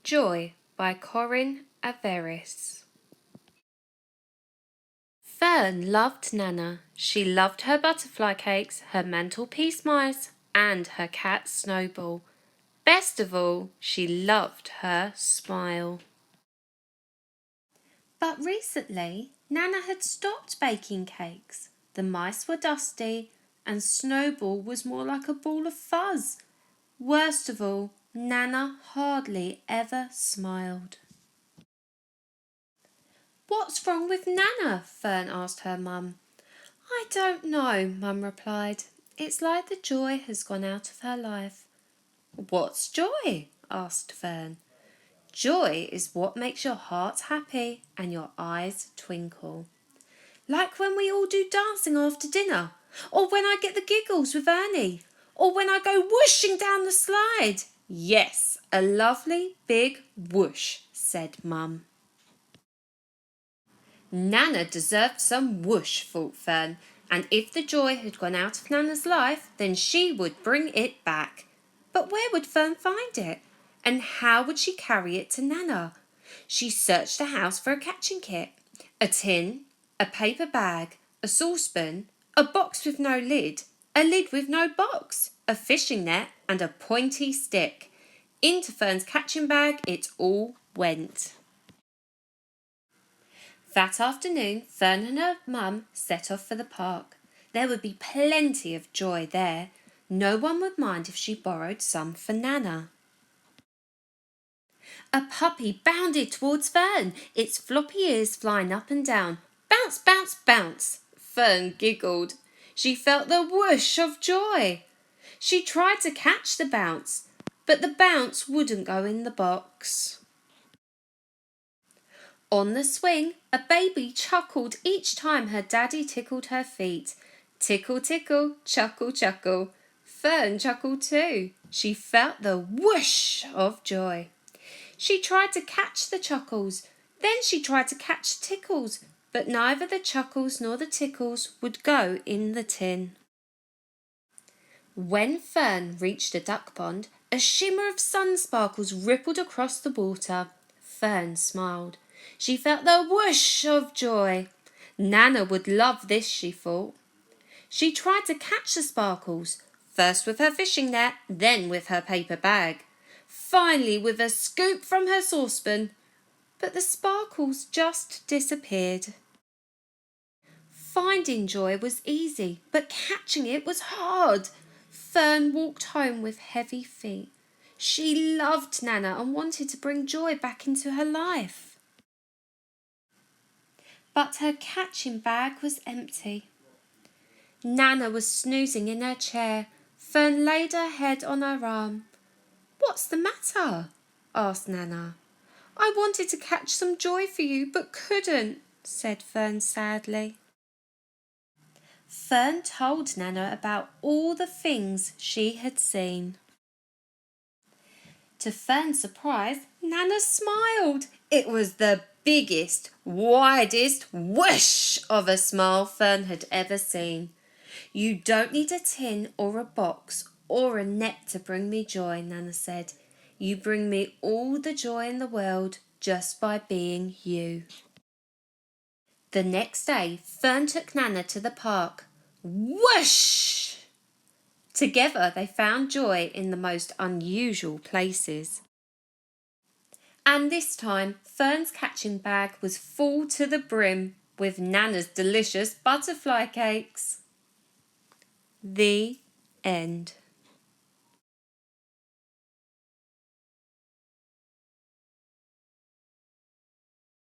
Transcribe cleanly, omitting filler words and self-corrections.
Joy by Corrinne Averiss. Fern loved Nana. She loved her butterfly cakes, her mantelpiece mice, and her cat Snowball. Best of all, she loved her smile. But recently, Nana had stopped baking cakes. The mice were dusty, and Snowball was more like a ball of fuzz. Worst of all, Nana hardly ever smiled. "What's wrong with Nana?" Fern asked her mum. "I don't know," Mum replied. "It's like the joy has gone out of her life." "What's joy?" asked Fern. "Joy is what makes your heart happy and your eyes twinkle. Like when we all do dancing after dinner, or when I get the giggles with Ernie, or when I go whooshing down the slide." "Yes, a lovely big whoosh," said Mum. Nana deserved some whoosh, thought Fern, and if the joy had gone out of Nana's life, then she would bring it back. But where would Fern find it? And how would she carry it to Nana? She searched the house for a catching kit. A tin, a paper bag, a saucepan, a box with no lid, a lid with no box, a fishing net and a pointy stick. Into Fern's catching bag it all went. That afternoon, Fern and her mum set off for the park. There would be plenty of joy there. No one would mind if she borrowed some for Nana. A puppy bounded towards Fern, its floppy ears flying up and down. Bounce, bounce, bounce. Fern giggled. She felt the whoosh of joy. She tried to catch the bounce, but the bounce wouldn't go in the box. On the swing, a baby chuckled each time her daddy tickled her feet. Tickle, tickle, chuckle, chuckle. Fern chuckled too. She felt the whoosh of joy. She tried to catch the chuckles. Then she tried to catch the tickles, but neither the chuckles nor the tickles would go in the tin. When Fern reached the duck pond, a shimmer of sun sparkles rippled across the water. Fern smiled. She felt the whoosh of joy. Nana would love this, she thought. She tried to catch the sparkles, first with her fishing net, then with her paper bag, finally with a scoop from her saucepan, but the sparkles just disappeared. Finding joy was easy, but catching it was hard. Fern walked home with heavy feet. She loved Nana and wanted to bring joy back into her life. But her catching bag was empty. Nana was snoozing in her chair. Fern laid her head on her arm. "What's the matter?" asked Nana. "I wanted to catch some joy for you, but couldn't," said Fern sadly. Fern told Nana about all the things she had seen. To Fern's surprise, Nana smiled. It was the biggest, widest whoosh of a smile Fern had ever seen. "You don't need a tin or a box or a net to bring me joy," Nana said. "You bring me all the joy in the world just by being you." The next day, Fern took Nana to the park. Whoosh! Together they found joy in the most unusual places. And this time, Fern's catching bag was full to the brim with Nana's delicious butterfly cakes. The end.